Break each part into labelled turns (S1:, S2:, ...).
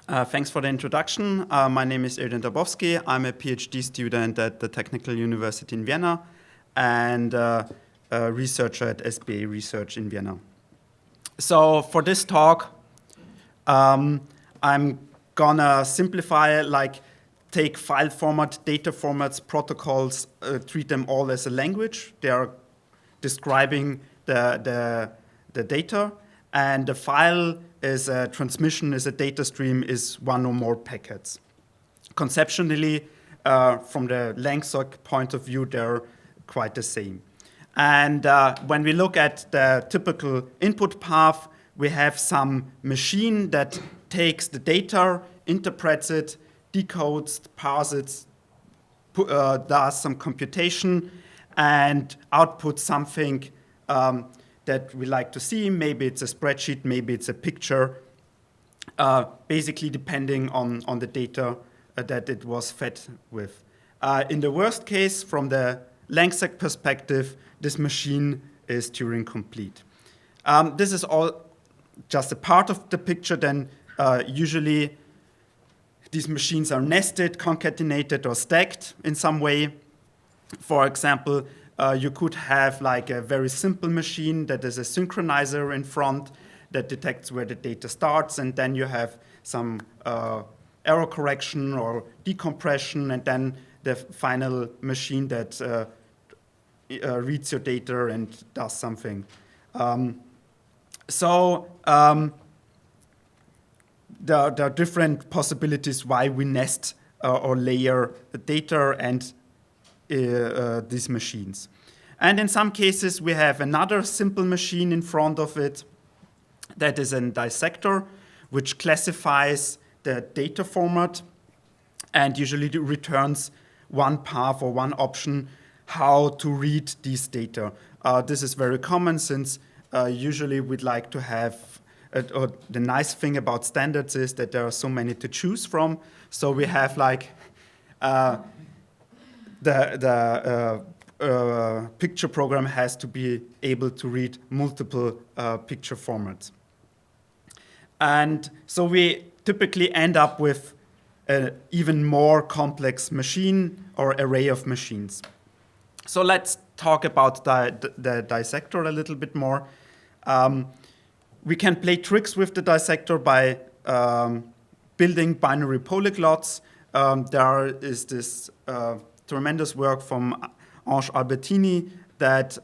S1: Thanks for the introduction. My name is Adrian Dabrowski. I'm a PhD student at the Technical University in Vienna and a researcher at SBA Research in Vienna. So for this talk, I'm gonna simplify, like take file format, data formats, protocols, treat them all as a language. They are describing the data, and the file is a transmission, is a data stream, is one or more packets. Conceptually, from the LangSec point of view, they're quite the same. And when we look at the typical input path, we have some machine that takes the data, interprets it, decodes, parses it, does some computation, and outputs something that we like to see. Maybe it's a spreadsheet, maybe it's a picture, basically depending on the data that it was fed with. In the worst case, from the LangSec perspective, this machine is Turing complete. This is all just a part of the picture. Then usually these machines are nested, concatenated, or stacked in some way. For example, you could have like a very simple machine that is a synchronizer in front that detects where the data starts, and then you have some error correction or decompression, and then the final machine that reads your data and does something. There are different possibilities why we nest or layer data and these machines. And in some cases, we have another simple machine in front of it that is a dissector, which classifies the data format and usually returns one path or one option how to read these data. This is very common since usually we'd like to have, the nice thing about standards is that there are so many to choose from. So we have like the picture program has to be able to read multiple picture formats. And so we typically end up with an even more complex machine or array of machines. So let's talk about the dissector a little bit more. We can play tricks with the dissector by building binary polyglots. There is this tremendous work from Ange Albertini that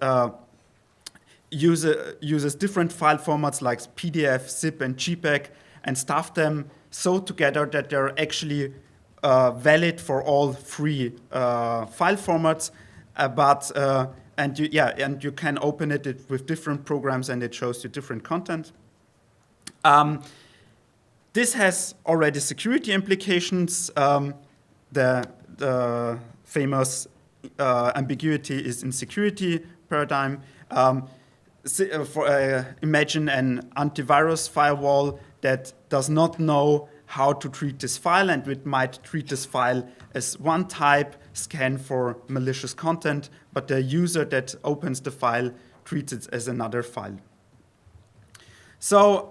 S1: uses different file formats like PDF, zip, and JPEG and stuff them so together that they're actually valid for all three file formats. And you can open it with different programs and it shows you different content. This has already security implications. The famous ambiguity is insecurity paradigm. Imagine an antivirus firewall that does not know how to treat this file, and it might treat this file as one type, scan for malicious content, but the user that opens the file treats it as another file. So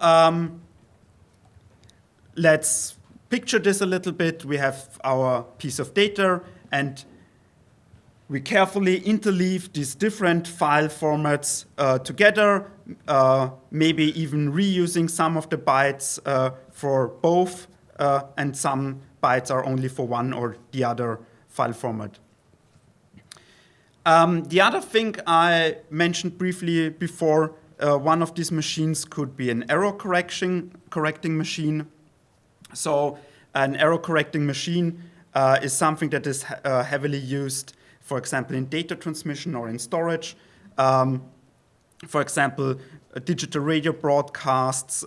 S1: let's picture this a little bit. We have our piece of data, and we carefully interleave these different file formats together, maybe even reusing some of the bytes for both, and some bytes are only for one or the other file format. The other thing I mentioned briefly before, one of these machines could be an error correcting machine. So an error correcting machine is something that is heavily used, for example, in data transmission or in storage. For example, digital radio broadcasts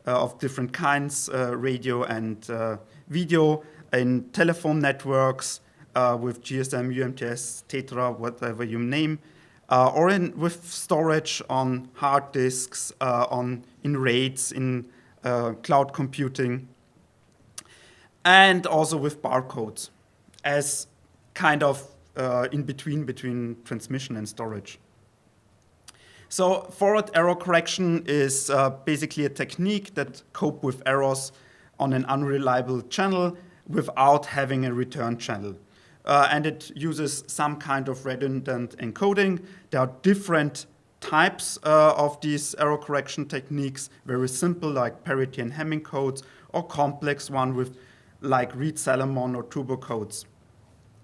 S1: of different kinds, radio and video, in telephone networks with GSM, UMTS, Tetra, whatever you name, or with storage on hard disks, in RAIDs, in cloud computing, and also with barcodes as kind of in between transmission and storage. So forward error correction is basically a technique that cope with errors on an unreliable channel without having a return channel. And it uses some kind of redundant encoding. There are different types of these error correction techniques, very simple like parity and Hamming codes, or complex one with like Reed-Salomon or turbo codes.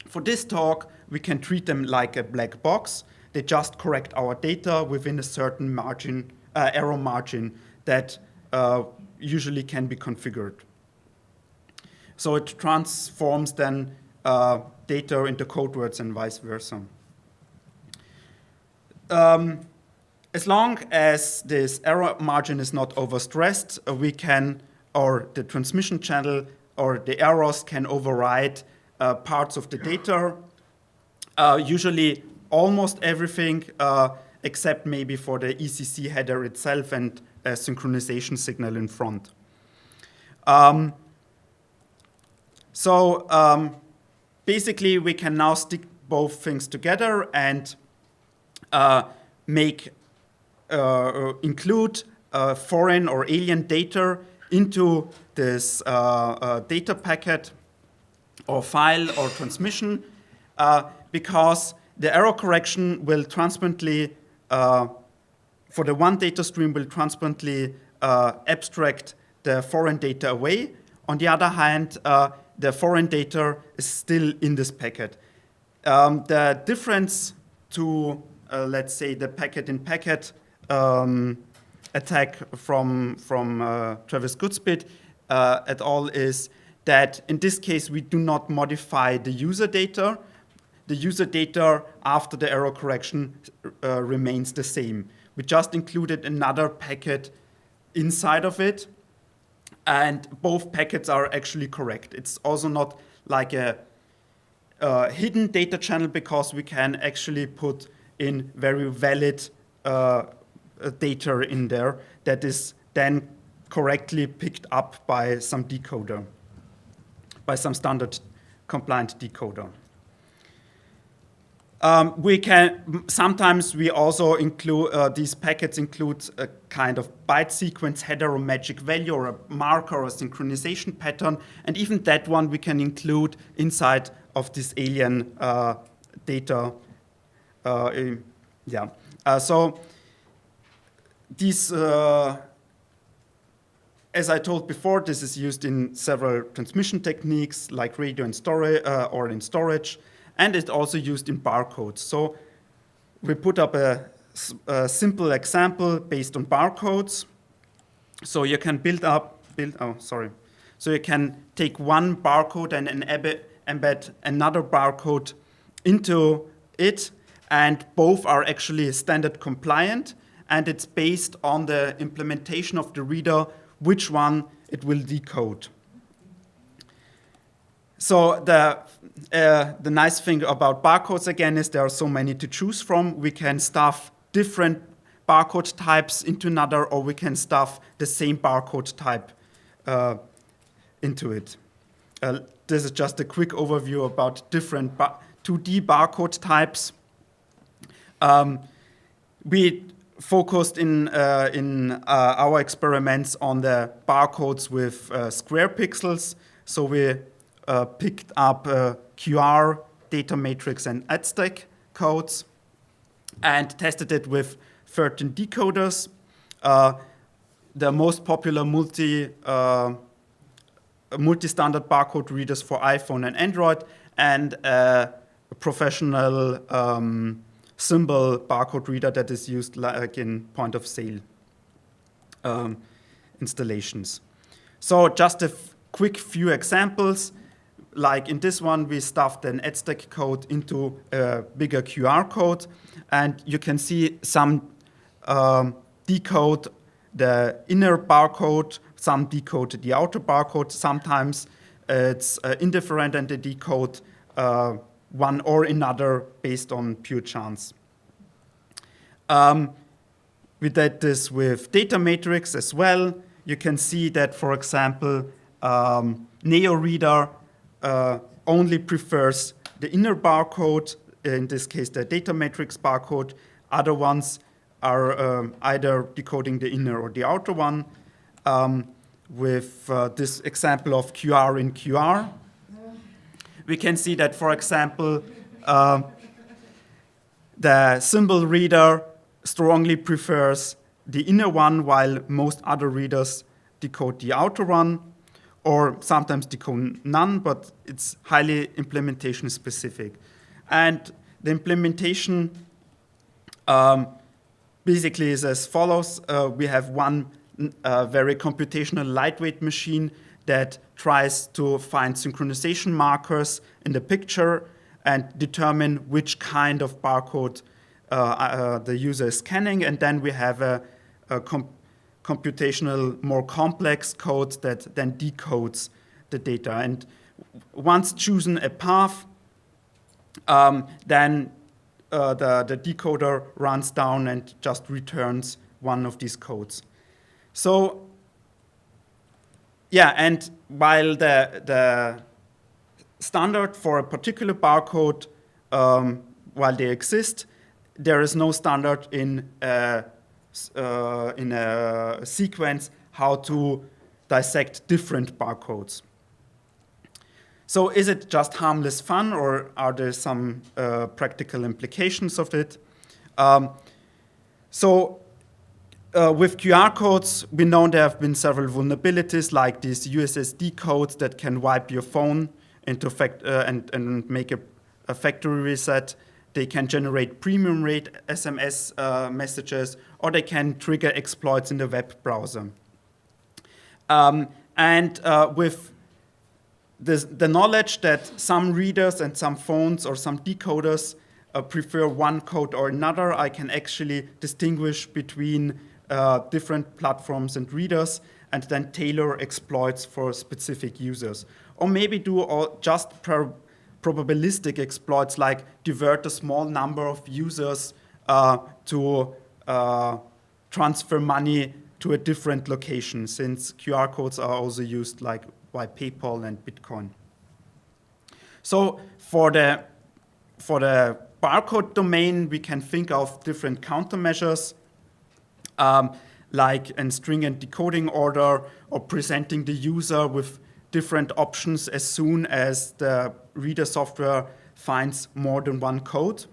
S1: For this talk, we can treat them like a black box. They just correct our data within a certain margin, error margin that usually can be configured. So it transforms then data into code words and vice versa. As long as this error margin is not overstressed, we can, or the transmission channel or the errors can override parts of the data, usually almost everything except maybe for the ECC header itself and a synchronization signal in front. Basically, we can now stick both things together and include foreign or alien data into this data packet or file or transmission, because the error correction will transparently, for the one data stream, will transparently abstract the foreign data away. On the other hand, the foreign data is still in this packet. The difference to, let's say, the packet-in-packet attack from Travis Goodspeed et al. Is that in this case, we do not modify the user data. The user data after the error correction remains the same. We just included another packet inside of it, and both packets are actually correct. It's also not like a hidden data channel, because we can actually put in very valid data in there that is then correctly picked up by some decoder, by some standard compliant decoder. Sometimes we also include, these packets include a kind of byte sequence header or magic value or a marker or a synchronization pattern, and even that one we can include inside of this alien data. So these, as I told before, this is used in several transmission techniques like radio and storage or in storage. And it's also used in barcodes. So we put up a simple example based on barcodes. So you can So you can take one barcode and embed another barcode into it, and both are actually standard compliant, and it's based on the implementation of the reader which one it will decode. So the nice thing about barcodes, again, is there are so many to choose from. We can stuff different barcode types into another, or we can stuff the same barcode type into it. This is just a quick overview about different 2D barcode types. We focused in our experiments on the barcodes with square pixels. So we picked up QR, data matrix, and Aztec codes and tested it with 13 decoders. The most popular multi-standard barcode readers for iPhone and Android, and a professional symbol barcode reader that is used like in point-of-sale installations. So just a quick few examples. Like in this one, we stuffed an Aztec code into a bigger QR code, and you can see some decode the inner barcode, some decode the outer barcode. Sometimes it's indifferent and they decode one or another based on pure chance. We did this with data matrix as well. You can see that, for example, NeoReader only prefers the inner barcode, in this case the data matrix barcode. Other ones are either decoding the inner or the outer one. with this example of QR in QR. We can see that, for example, the symbol reader strongly prefers the inner one, while most other readers decode the outer one, or sometimes decode none, but it's highly implementation specific. And the implementation basically is as follows. We have one very computational lightweight machine that tries to find synchronization markers in the picture and determine which kind of barcode the user is scanning. And then we have a computational, more complex code that then decodes the data. And once chosen a path, then the decoder runs down and just returns one of these codes. So, yeah, and while the standard for a particular barcode, while they exist, there is no standard in a sequence how to dissect different barcodes. So is it just harmless fun, or are there some practical implications of it? With QR codes, we know there have been several vulnerabilities, like these USSD codes that can wipe your phone into and make a factory reset. They can generate premium rate SMS messages, or they can trigger exploits in the web browser. With the knowledge that some readers and some phones or some decoders prefer one code or another, I can actually distinguish between different platforms and readers and then tailor exploits for specific users. Or maybe do just probabilistic exploits, like divert a small number of users to transfer money to a different location, since QR codes are also used like by PayPal and Bitcoin. So for the barcode domain, we can think of different countermeasures, like a string and decoding order, or presenting the user with different options as soon as the reader software finds more than one code.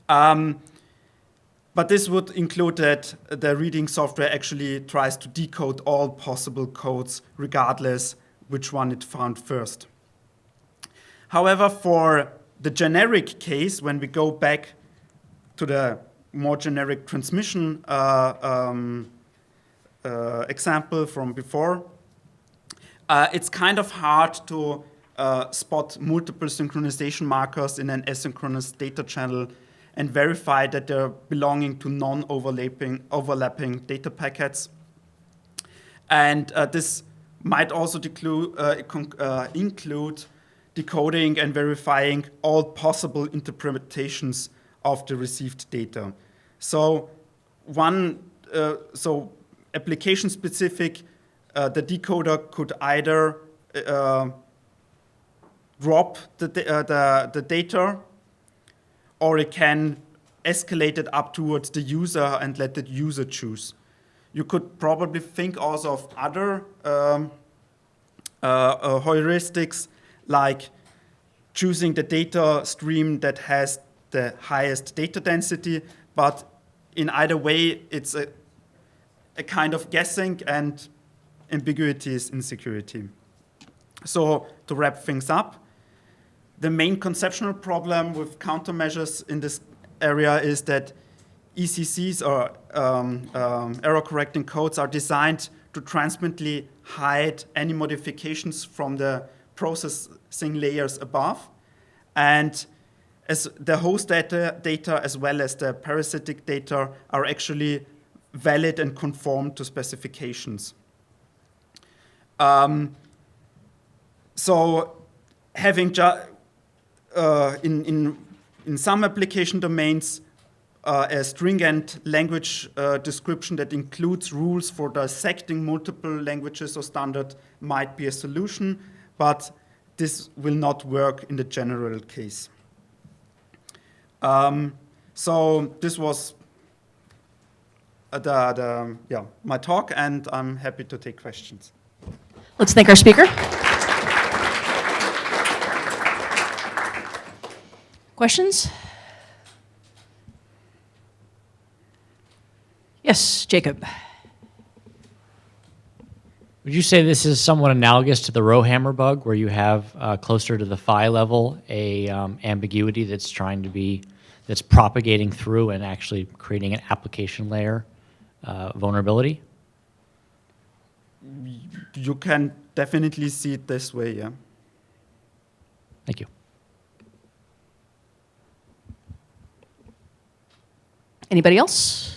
S1: But this would include that the reading software actually tries to decode all possible codes, regardless which one it found first. However, for the generic case, when we go back to the more generic transmission example from before, it's kind of hard to spot multiple synchronization markers in an asynchronous data channel and verify that they're belonging to non-overlapping data packets. And this might also include decoding and verifying all possible interpretations of the received data. So application specific, the decoder could either drop the data, or it can escalate it up towards the user and let the user choose. You could probably think also of other heuristics, like choosing the data stream that has the highest data density, but in either way, it's a kind of guessing, and ambiguity is insecurity. So to wrap things up, the main conceptual problem with countermeasures in this area is that ECCs, or error-correcting codes, are designed to transparently hide any modifications from the processing layers above. And as the host data as well as the parasitic data are actually valid and conform to specifications. So having in some application domains, a stringent language description that includes rules for dissecting multiple languages or standard might be a solution, but this will not work in the general case. So this was my talk, and I'm happy to take questions.
S2: Let's thank our speaker. Questions? Yes, Jacob.
S3: Would you say this is somewhat analogous to the row hammer bug, where you have closer to the phi level a ambiguity that's that's propagating through and actually creating an application layer vulnerability?
S1: You can definitely see it this way, yeah.
S3: Thank you.
S2: Anybody else?